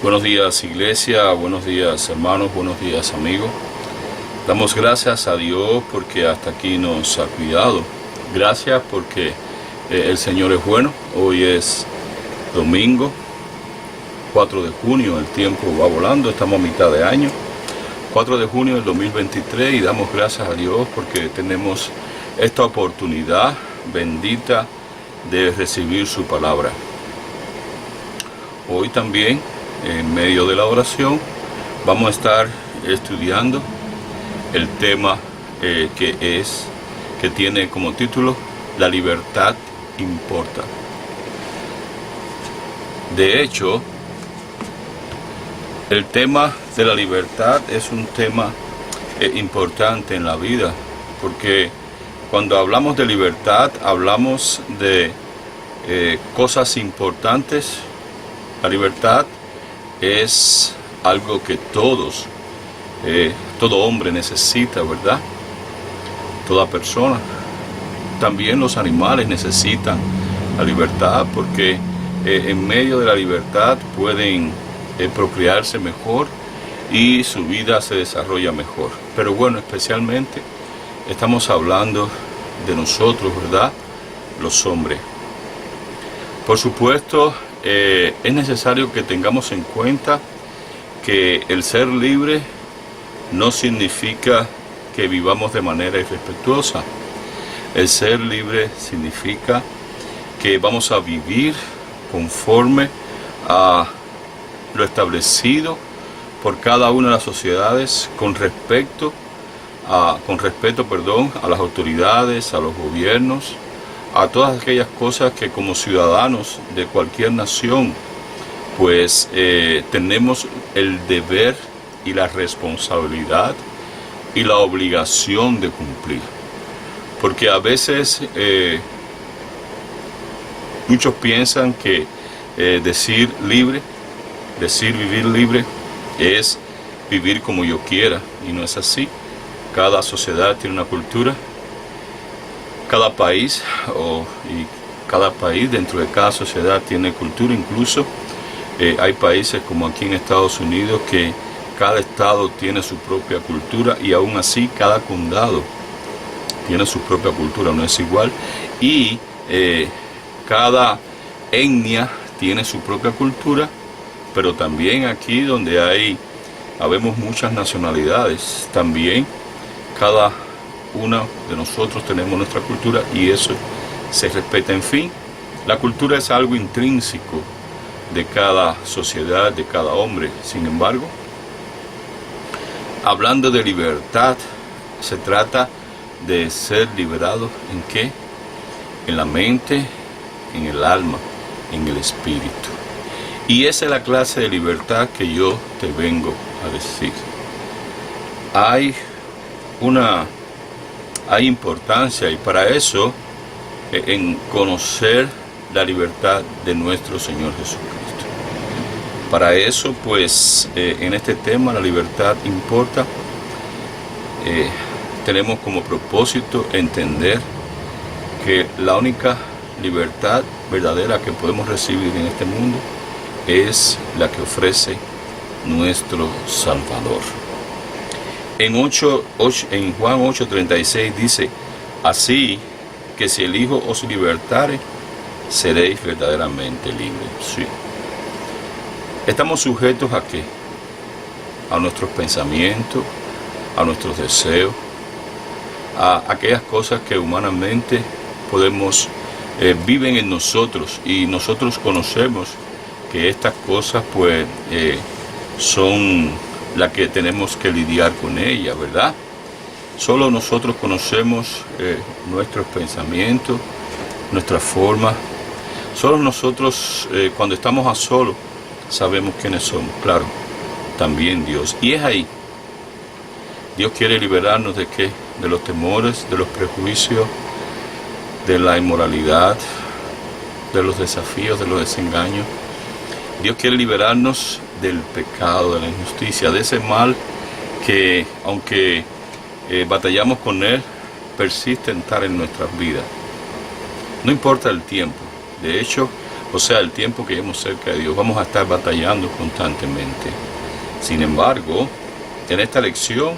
Buenos días, iglesia, buenos días, hermanos, buenos días, amigos. Damos gracias a Dios porque hasta aquí nos ha cuidado. Gracias porque el Señor es bueno. Hoy es domingo 4 de junio, el tiempo va volando, estamos a mitad de año. 4 de junio del 2023 y damos gracias a Dios porque tenemos esta oportunidad bendita de recibir su palabra. Hoy también, en medio de la oración, vamos a estar estudiando el tema que tiene como título La libertad importa. De hecho, el tema de la libertad es un tema importante en la vida, porque cuando hablamos de libertad hablamos de cosas importantes. La libertad es algo que todo hombre necesita, ¿verdad? Toda persona. También los animales necesitan la libertad porque en medio de la libertad pueden procrearse mejor y su vida se desarrolla mejor. Pero bueno, especialmente estamos hablando de nosotros, ¿verdad? Los hombres. Por supuesto, es necesario que tengamos en cuenta que el ser libre no significa que vivamos de manera irrespetuosa. El ser libre significa que vamos a vivir conforme a lo establecido por cada una de las sociedades con respeto a las autoridades, a los gobiernos, a todas aquellas cosas que como ciudadanos de cualquier nación pues tenemos el deber y la responsabilidad y la obligación de cumplir. Porque a veces muchos piensan que decir vivir libre es vivir como yo quiera, y no es así. Cada sociedad tiene una cultura, cada país dentro de cada sociedad tiene cultura. Incluso hay países como aquí en Estados Unidos que cada estado tiene su propia cultura, y aún así cada condado tiene su propia cultura, no es igual. Y cada etnia tiene su propia cultura, pero también aquí donde habemos muchas nacionalidades, también cada una de nosotros tenemos nuestra cultura y eso se respeta. En fin, la cultura es algo intrínseco de cada sociedad, de cada hombre. Sin embargo, hablando de libertad, se trata de ser liberados ¿en qué? En la mente, en el alma, en el espíritu. Y esa es la clase de libertad que yo te vengo a decir. Hay importancia, y para eso en conocer la libertad de nuestro Señor Jesucristo. Para eso pues en este tema, la libertad importa, tenemos como propósito entender que la única libertad verdadera que podemos recibir en este mundo es la que ofrece nuestro Salvador. En Juan 8:36 dice: así que si el Hijo os libertare, seréis verdaderamente libres. Sí. Estamos sujetos ¿a qué? A nuestros pensamientos, a nuestros deseos, a aquellas cosas que humanamente viven en nosotros, y nosotros conocemos que estas cosas pues son las que tenemos que lidiar con ellas, ¿verdad? Solo nosotros conocemos nuestros pensamientos, nuestra forma. Solo nosotros cuando estamos a solos sabemos quiénes somos. Claro, también Dios. Y es ahí. Dios quiere liberarnos ¿de qué? De los temores, de los prejuicios, de la inmoralidad, de los desafíos, de los desengaños. Dios quiere liberarnos del pecado, de la injusticia, de ese mal que, aunque batallamos con él, persiste en estar en nuestras vidas. No importa el tiempo. De hecho, o sea, el tiempo que llevemos cerca de Dios, vamos a estar batallando constantemente. Sin embargo, en esta lección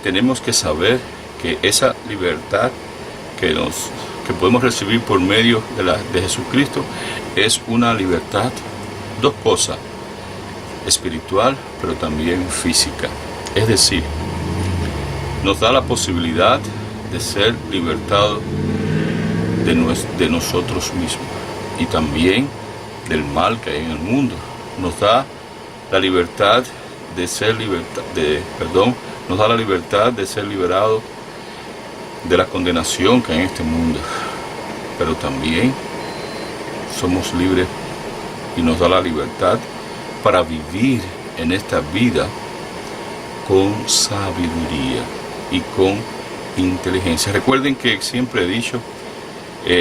tenemos que saber que esa libertad que podemos recibir por medio de Jesucristo es una libertad, dos cosas, espiritual pero también física. Es decir, nos da la posibilidad de ser libertados de nosotros mismos y también del mal que hay en el mundo. Nos da la libertad de ser nos da la libertad de ser liberados de la condenación que hay en este mundo, pero también somos libres y nos da la libertad para vivir en esta vida con sabiduría y con inteligencia. Recuerden que siempre he dicho,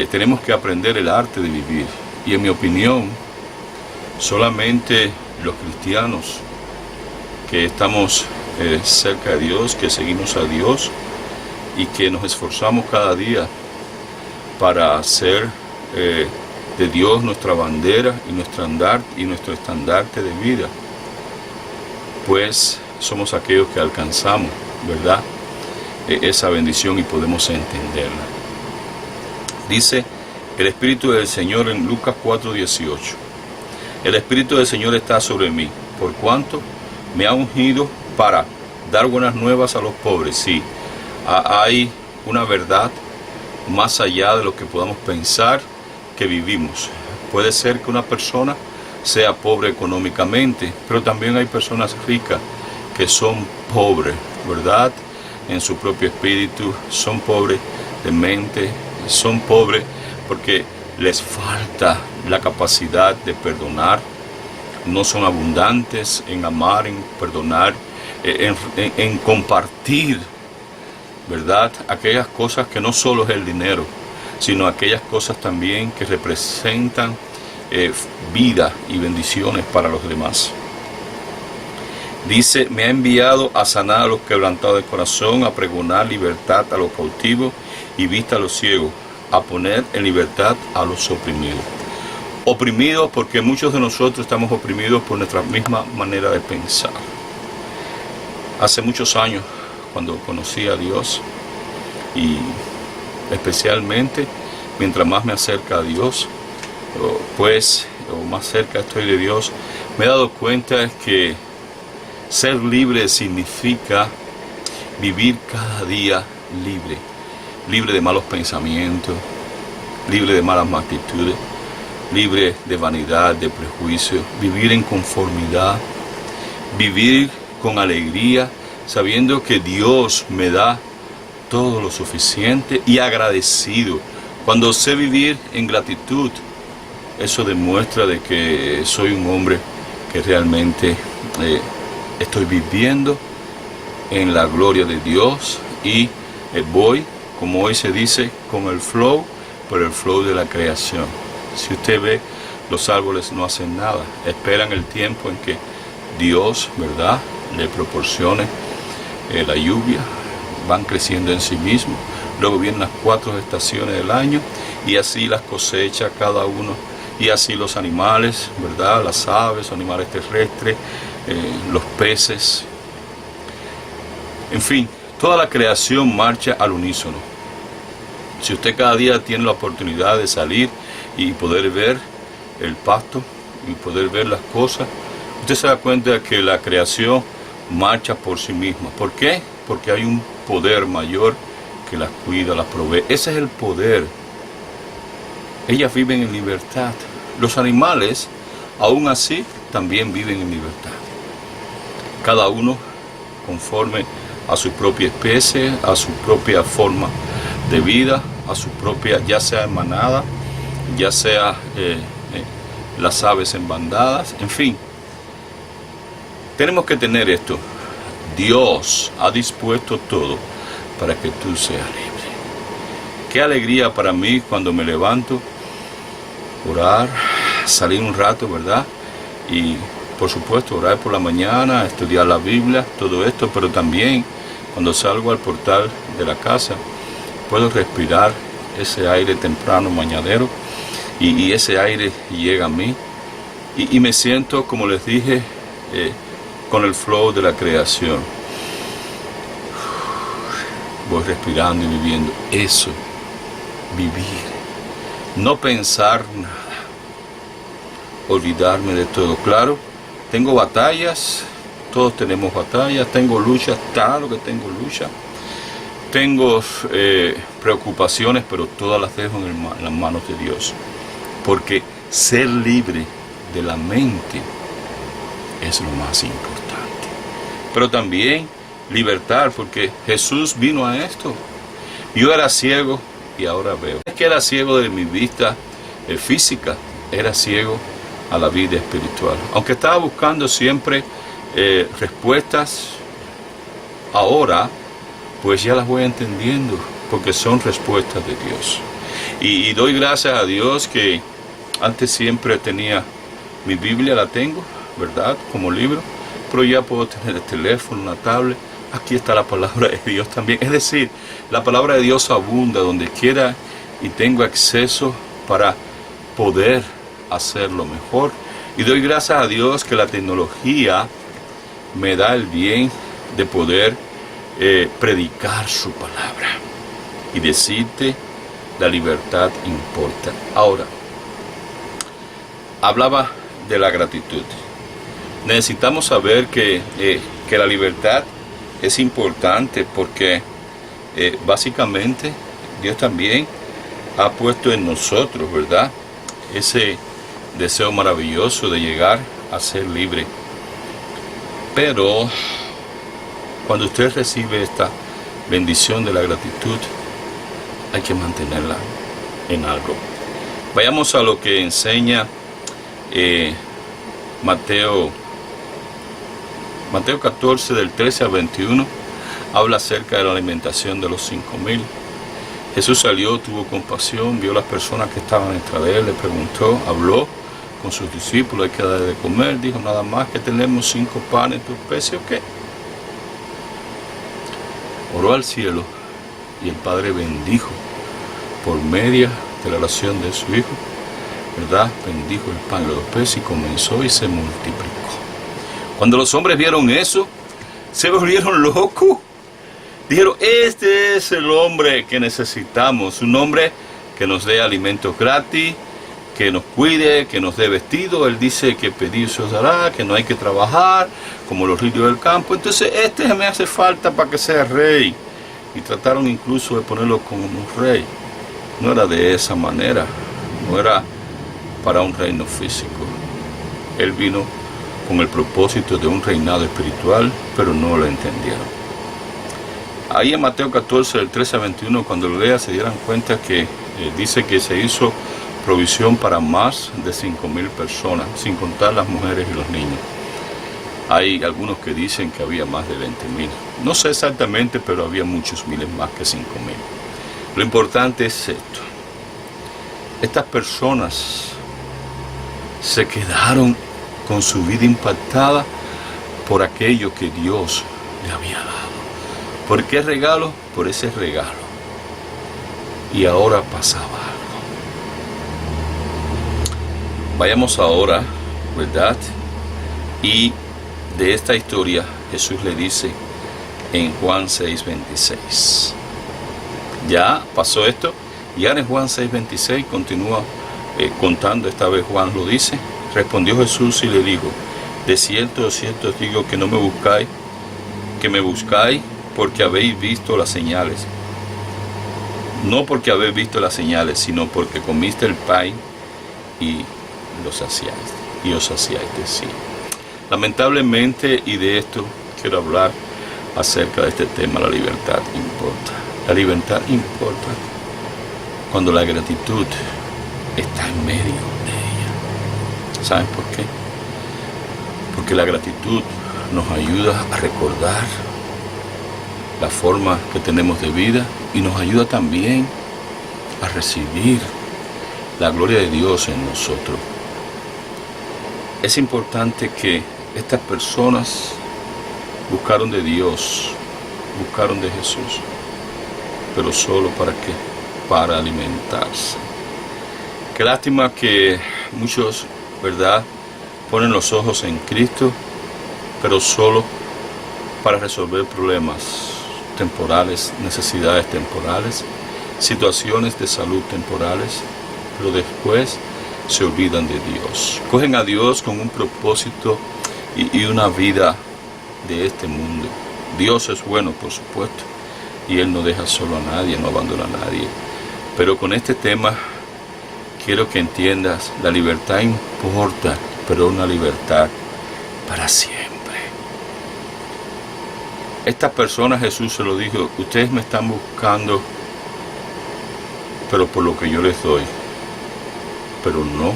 tenemos que aprender el arte de vivir, y en mi opinión, solamente los cristianos que estamos cerca de Dios, que seguimos a Dios y que nos esforzamos cada día para hacer de Dios nuestra bandera y nuestro estandarte de vida, pues somos aquellos que alcanzamos, ¿verdad?, esa bendición y podemos entenderla. Dice el Espíritu del Señor en Lucas 4:18. El Espíritu del Señor está sobre mí, por cuanto me ha ungido para dar buenas nuevas a los pobres. Sí, hay una verdad más allá de lo que podamos pensar que vivimos. Puede ser que una persona sea pobre económicamente, pero también hay personas ricas que son pobres, ¿verdad?, en su propio espíritu, son pobres de mente, son pobres porque les falta la capacidad de perdonar, no son abundantes en amar, en perdonar, en compartir, ¿verdad?, aquellas cosas que no solo es el dinero, sino aquellas cosas también que representan vida y bendiciones para los demás. Dice, me ha enviado a sanar a los quebrantados de corazón, a pregonar libertad a los cautivos y vista a los ciegos, a poner en libertad a los oprimidos. Oprimidos porque muchos de nosotros estamos oprimidos por nuestra misma manera de pensar. Hace muchos años, cuando conocí a Dios, y especialmente mientras más me acerca a Dios, o más cerca estoy de Dios, me he dado cuenta que ser libre significa vivir cada día libre de malos pensamientos, libre de malas actitudes, libre de vanidad, de prejuicio, vivir en conformidad, vivir con alegría, sabiendo que Dios me da todo lo suficiente y agradecido. Cuando sé vivir en gratitud, eso demuestra de que soy un hombre que realmente estoy viviendo en la gloria de Dios y voy, como hoy se dice, con el flow, por el flow de la creación. Si usted ve, los árboles no hacen nada, esperan el tiempo en que Dios, ¿verdad?, le proporcione la lluvia, van creciendo en sí mismos, luego vienen las 4 estaciones del año y así las cosecha cada uno, y así los animales, ¿verdad?, las aves, los animales terrestres, los peces, en fin, toda la creación marcha al unísono. Si usted cada día tiene la oportunidad de salir y poder ver el pasto y poder ver las cosas, usted se da cuenta de que la creación marcha por sí misma. ¿Por qué? Porque hay un poder mayor que las cuida, las provee. Ese es el poder. Ellas viven en libertad. Los animales, aún así, también viven en libertad. Cada uno conforme a su propia especie, a su propia forma de vida, a su propia, ya sea en manada, ya sea las aves en bandadas, en fin. Tenemos que tener esto. Dios ha dispuesto todo para que tú seas libre. Qué alegría para mí cuando me levanto, orar, salir un rato, ¿verdad? Y por supuesto orar por la mañana, estudiar la Biblia, todo esto, pero también cuando salgo al portal de la casa puedo respirar ese aire temprano mañanero y ese aire llega a mí y me siento, como les dije, con el flow de la creación. Voy respirando y viviendo eso, vivir, no pensar nada, olvidarme de todo. Claro, tengo batallas, todos tenemos batallas, tengo luchas, claro que tengo luchas, tengo preocupaciones, pero todas las dejo en las manos de Dios, porque ser libre de la mente es lo más importante, pero también libertad, porque Jesús vino a esto. Yo era ciego y ahora veo. Es que era ciego de mi vista física, era ciego a la vida espiritual. Aunque estaba buscando siempre respuestas, ahora pues ya las voy entendiendo, porque son respuestas de Dios. Y doy gracias a Dios que antes siempre tenía mi Biblia, la tengo, ¿verdad? Como libro, pero ya puedo tener el teléfono, una tablet. Aquí está la palabra de Dios también. Es decir, la palabra de Dios abunda donde quiera y tengo acceso para poder hacerlo mejor. Y doy gracias a Dios que la tecnología me da el bien de poder predicar su palabra y decirte la libertad importa. Ahora, hablaba de la gratitud. Necesitamos saber que la libertad es importante porque básicamente Dios también ha puesto en nosotros, ¿verdad?, ese deseo maravilloso de llegar a ser libre. Pero cuando usted recibe esta bendición de la gratitud, hay que mantenerla en algo. Vayamos a lo que enseña Mateo 14, del 13 al 21, habla acerca de la alimentación de los 5,000. Jesús salió, tuvo compasión, vio las personas que estaban detrás de él, le preguntó, habló con sus discípulos, hay que darle de comer, dijo, nada más que tenemos 5 panes, 2 peces, ¿o qué? Oró al cielo y el Padre bendijo por medio de la oración de su Hijo, ¿verdad? Bendijo el pan y los 2 peces y comenzó y se multiplicó. Cuando los hombres vieron eso, se volvieron locos. Dijeron, este es el hombre que necesitamos, un hombre que nos dé alimentos gratis, que nos cuide, que nos dé vestido. Él dice que pedir se os dará, que no hay que trabajar, como los ríos del campo. Entonces este me hace falta para que sea rey. Y trataron incluso de ponerlo como un rey. No era de esa manera, no era para un reino físico. Él vino con el propósito de un reinado espiritual, pero no lo entendieron. Ahí en Mateo 14, del 13 a 21, cuando lo leas se dieran cuenta que dice que se hizo provisión para más de 5,000 personas, sin contar las mujeres y los niños. Hay algunos que dicen que había más de 20,000. No sé exactamente, pero había muchos miles más que 5,000. Lo importante es esto. Estas personas se quedaron con su vida impactada por aquello que Dios le había dado. ¿Por qué regalo? Por ese regalo. Y ahora pasaba algo. Vayamos ahora, ¿verdad? Y de esta historia Jesús le dice en Juan 6:26. Ya pasó esto, y ahora en Juan 6:26 continúa contando, esta vez Juan lo dice. Respondió Jesús y le dijo, de cierto os digo que no me buscáis, que me buscáis porque habéis visto las señales. No porque habéis visto las señales, sino porque comiste el pan y os saciáis de sí. Lamentablemente, y de esto quiero hablar acerca de este tema, la libertad importa. La libertad importa cuando la gratitud está en medio de ella. ¿Saben por qué? Porque la gratitud nos ayuda a recordar la forma que tenemos de vida y nos ayuda también a recibir la gloria de Dios en nosotros. Es importante que estas personas buscaron de Dios, buscaron de Jesús, pero solo para qué, para alimentarse. Qué lástima que muchos, ¿verdad?, ponen los ojos en Cristo, pero solo para resolver problemas temporales, necesidades temporales, situaciones de salud temporales, pero después se olvidan de Dios. Cogen a Dios con un propósito y una vida de este mundo. Dios es bueno, por supuesto, y Él no deja solo a nadie, no abandona a nadie. Pero con este tema quiero que entiendas, la libertad importa, pero una libertad para siempre. Estas personas, Jesús se lo dijo, ustedes me están buscando, pero por lo que yo les doy, pero no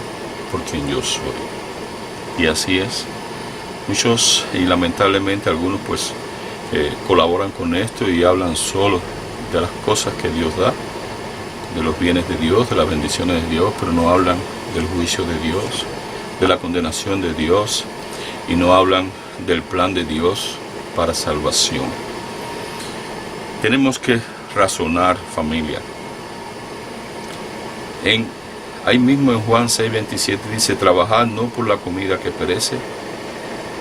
por quien yo soy. Y así es. Muchos, y lamentablemente algunos, pues colaboran con esto y hablan solo de las cosas que Dios da, de los bienes de Dios, de las bendiciones de Dios, pero no hablan del juicio de Dios, de la condenación de Dios, y no hablan del plan de Dios para salvación. Tenemos que razonar, familia. Ahí mismo en Juan 6:27 dice, trabajad no por la comida que perece,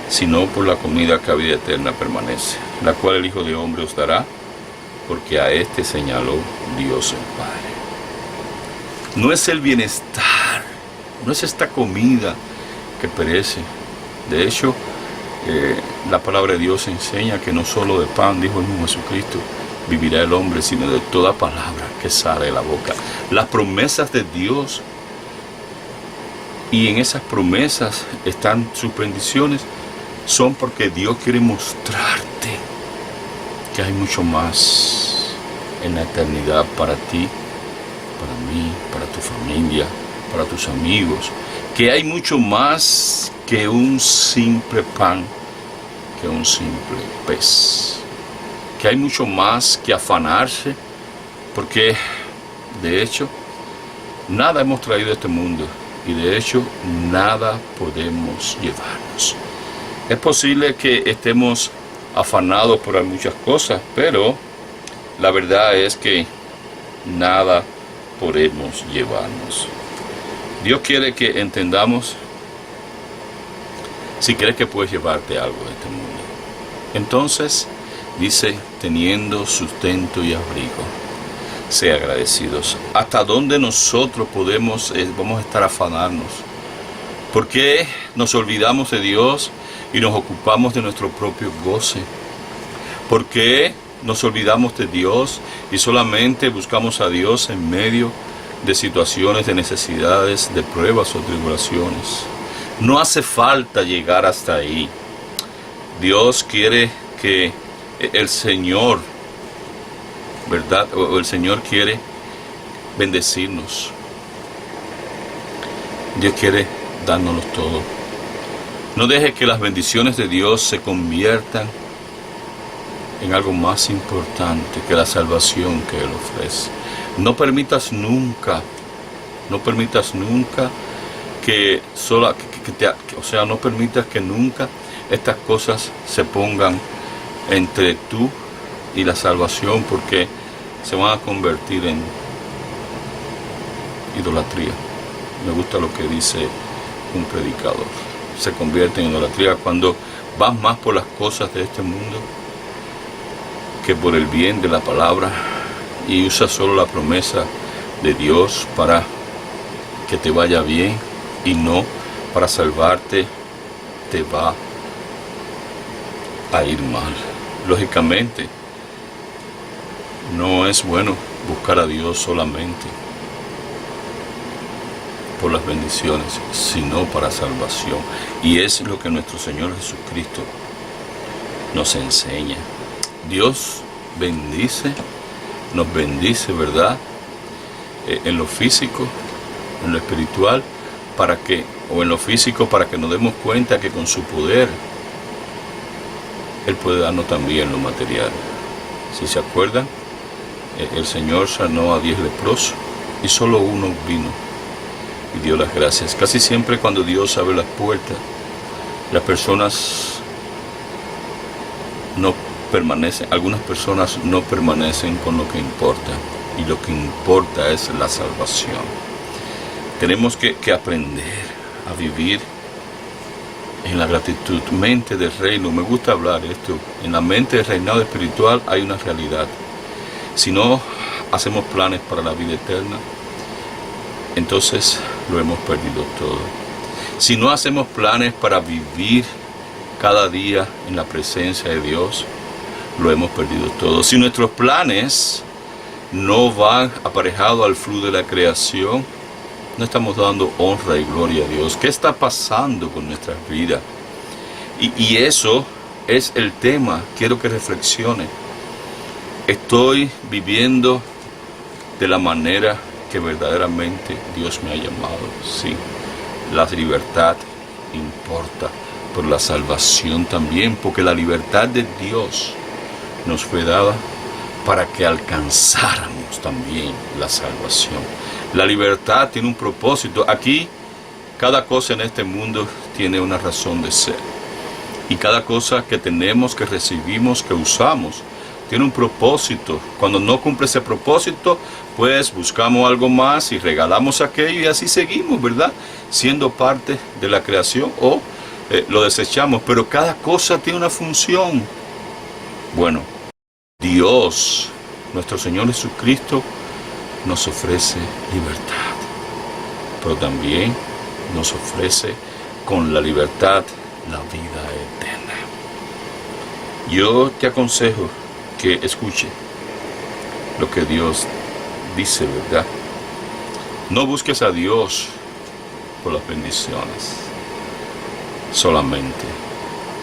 sino por la comida que a vida eterna permanece, la cual el Hijo de Hombre os dará, porque a este señaló Dios el Padre. No es el bienestar, no es esta comida que perece. De hecho, la palabra de Dios enseña que no solo de pan, dijo el mismo Jesucristo, vivirá el hombre, sino de toda palabra que sale de la boca. Las promesas de Dios, y en esas promesas están sus bendiciones, son porque Dios quiere mostrarte que hay mucho más en la eternidad para ti, para mí, para tu familia, para tus amigos, que hay mucho más que un simple pan, que un simple pez, que hay mucho más que afanarse, porque de hecho nada hemos traído a este mundo y de hecho nada podemos llevarnos. Es posible que estemos afanados por muchas cosas, pero la verdad es que nada podemos llevarnos. Dios quiere que entendamos, si crees que puedes llevarte algo de este mundo, entonces dice, teniendo sustento y abrigo, sea agradecidos. ¿Hasta dónde nosotros vamos a estar afanarnos? ¿Por qué nos olvidamos de Dios y nos ocupamos de nuestro propio goce? ¿Por qué nos olvidamos de Dios y solamente buscamos a Dios en medio de situaciones de necesidades, de pruebas o tribulaciones? No hace falta llegar hasta ahí. Dios quiere que el Señor, ¿verdad? O el Señor quiere bendecirnos. Dios quiere dárnoslo todo. No deje que las bendiciones de Dios se conviertan en algo más importante que la salvación que Él ofrece. No permitas nunca que no permitas que nunca estas cosas se pongan entre tú y la salvación, porque se van a convertir en idolatría. Me gusta lo que dice un predicador. Se convierte en idolatría cuando vas más por las cosas de este mundo que por el bien de la palabra, y usas solo la promesa de Dios para que te vaya bien y no para salvarte, te va a ir mal. Lógicamente, no es bueno buscar a Dios solamente por las bendiciones, sino para salvación. Y es lo que nuestro Señor Jesucristo nos enseña. Dios nos bendice, ¿verdad? En lo físico, en lo espiritual, para que nos demos cuenta que con su poder Él puede darnos también lo material. Si se acuerdan, el Señor sanó a 10 leprosos y solo uno vino y dio las gracias. Casi siempre cuando Dios abre las puertas, las personas no permanecen, algunas personas no permanecen con lo que importa, y lo que importa es la salvación. Tenemos que aprender a vivir en la gratitud, mente del reino. Me gusta hablar esto. En la mente del reinado espiritual hay una realidad. Si no hacemos planes para la vida eterna, entonces lo hemos perdido todo. Si no hacemos planes para vivir cada día en la presencia de Dios, lo hemos perdido todo. Si nuestros planes no van aparejados al flujo de la creación, no estamos dando honra y gloria a Dios. ¿Qué está pasando con nuestras vidas? Y eso es el tema. Quiero que reflexione. Estoy viviendo de la manera que verdaderamente Dios me ha llamado. Sí, la libertad importa, pero la salvación también, porque la libertad de Dios nos fue dada para que alcanzáramos también la salvación. La libertad tiene un propósito. Aquí, cada cosa en este mundo tiene una razón de ser. Y cada cosa que tenemos, que recibimos, que usamos, tiene un propósito. Cuando no cumple ese propósito, pues buscamos algo más y regalamos aquello y así seguimos, ¿verdad? Siendo parte de la creación o lo desechamos. Pero cada cosa tiene una función. Bueno, Dios, nuestro Señor Jesucristo, nos ofrece libertad, pero también nos ofrece con la libertad la vida eterna. Yo te aconsejo que escuche lo que Dios dice, ¿verdad? No busques a Dios por las bendiciones solamente.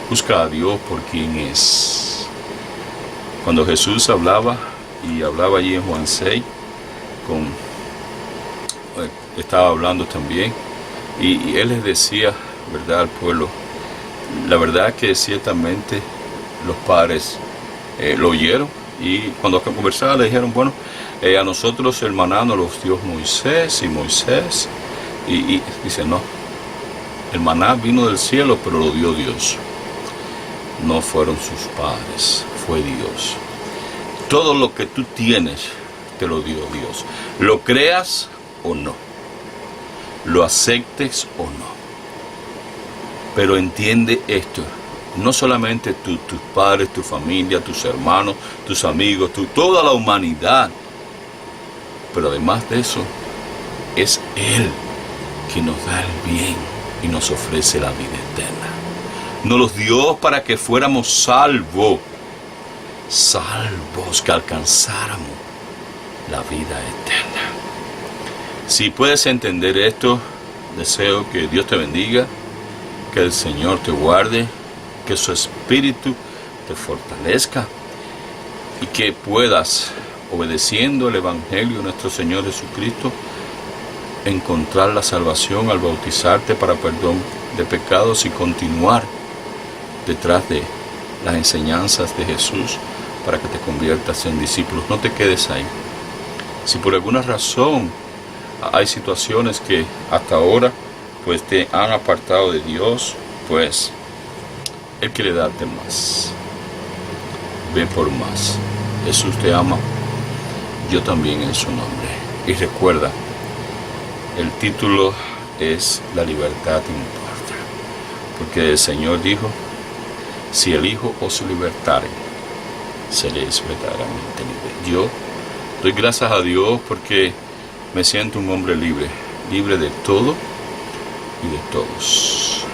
Busca a Dios por quien es. Cuando Jesús hablaba, y hablaba allí en Juan 6, estaba hablando también, y él les decía, ¿verdad?, al pueblo. La verdad que ciertamente los padres lo oyeron, y cuando conversaba le dijeron, bueno, a nosotros el maná nos lo dio Moisés, y dice, no, el maná vino del cielo, pero lo dio Dios. No fueron sus padres, fue Dios. Todo lo que tú tienes te lo dio Dios. Lo creas o no, lo aceptes o no. Pero entiende esto, no solamente tus padres, tu familia, tus hermanos, tus amigos, toda la humanidad, pero además de eso, es Él quien nos da el bien y nos ofrece la vida eterna. Nos los dio para que fuéramos salvos, que alcanzáramos la vida eterna. Si puedes entender esto, deseo que Dios te bendiga, que el Señor te guarde, que su Espíritu te fortalezca y que puedas, obedeciendo el Evangelio de nuestro Señor Jesucristo, encontrar la salvación al bautizarte para perdón de pecados y continuar detrás de las enseñanzas de Jesús para que te conviertas en discípulos. No te quedes ahí. Si por alguna razón hay situaciones que hasta ahora pues te han apartado de Dios, pues Él quiere darte más. Ven por más. Jesús te ama, yo también en su nombre. Y recuerda, el título es La libertad importa, porque el Señor dijo, si el Hijo os libertare, seréis verdaderamente libres. Yo doy gracias a Dios porque me siento un hombre libre, libre de todo y de todos,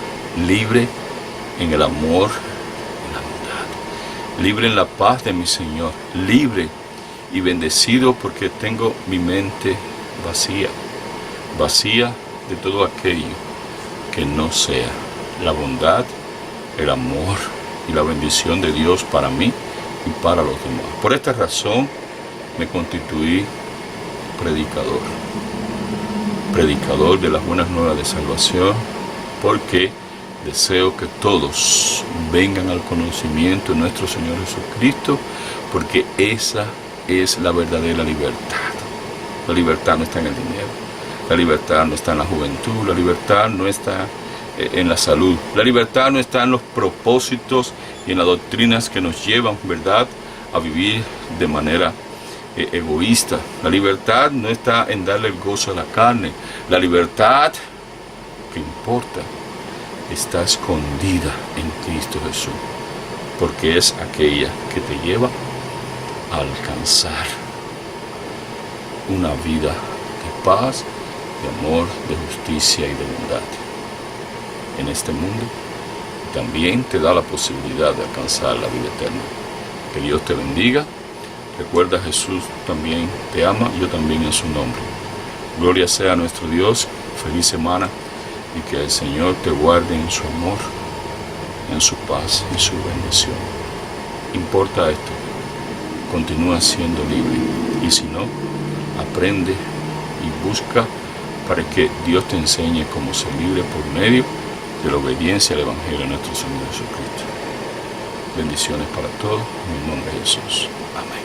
libre en el amor, en la bondad, libre en la paz de mi Señor, libre y bendecido porque tengo mi mente vacía de todo aquello que no sea la bondad, el amor y la bendición de Dios para mí y para los demás. Por esta razón me constituí predicador de las buenas nuevas de salvación, porque deseo que todos vengan al conocimiento de nuestro Señor Jesucristo, porque esa es la verdadera libertad. La libertad no está en el dinero, la libertad no está en la juventud, la libertad no está en la salud, la libertad no está en los propósitos y en las doctrinas que nos llevan, ¿verdad?, a vivir de manera egoísta. La libertad no está en darle el gozo a la carne. La libertad que importa está escondida en Cristo Jesús, porque es aquella que te lleva a alcanzar una vida de paz, de amor, de justicia y de bondad en este mundo. También te da la posibilidad de alcanzar la vida eterna. Que Dios te bendiga. Recuerda, Jesús también te ama, yo también en su nombre. Gloria sea a nuestro Dios. Feliz semana y que el Señor te guarde en su amor, en su paz y su bendición. Importa esto, continúa siendo libre, y si no, aprende y busca para que Dios te enseñe cómo ser libre por medio de la obediencia al Evangelio de nuestro Señor Jesucristo. Bendiciones para todos, en el nombre de Jesús. Amén.